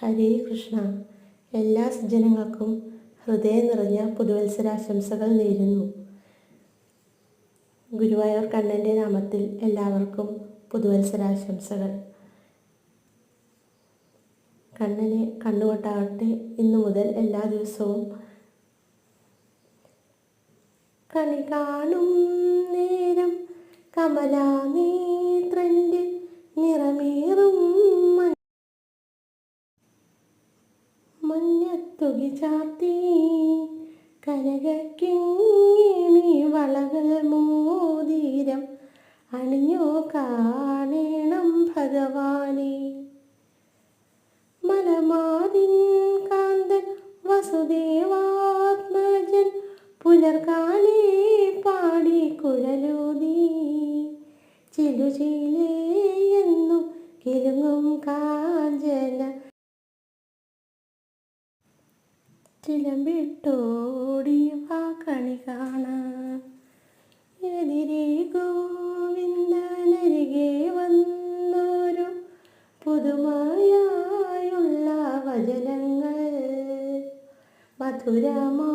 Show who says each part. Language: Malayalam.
Speaker 1: ഹരേ കൃഷ്ണ. എല്ലാ ജനങ്ങൾക്കും ഹൃദയം നിറഞ്ഞ പുതുവത്സരാശംസകൾ നേരുന്നു. ഗുരുവായൂർ കണ്ണൻ്റെ നാമത്തിൽ എല്ലാവർക്കും പുതുവത്സരാശംസകൾ. കണ്ണനെ കണ്ണുകൊട്ടാകട്ടെ ഇന്നു മുതൽ എല്ലാ ദിവസവും. കണി കാണും നേരം കമലാനേത്രൻ്റെ നിറമേറും മഞ്ഞത്തുകി ചാർത്തി കനകക്കിങ്ങിണി വളകൾ മോതിരം അണിഞ്ഞു കാണേണം ഭഗവാനെ. മലമാതിൻ കാന്തൻ വസുദേവാത്മജൻ പുലർകാലേ പാടി കുഴലൂതി ചിലുചിലേയെന്നു കിലുങ്ങും കാഞ്ചന ചിലമ്പിട്ടോടി വാ കണി കാണാൻ. എതിരെ ഗോവിന്ദനരികെ വന്നൊരു പുതുമയായുള്ള വചനങ്ങൾ മധുരമാ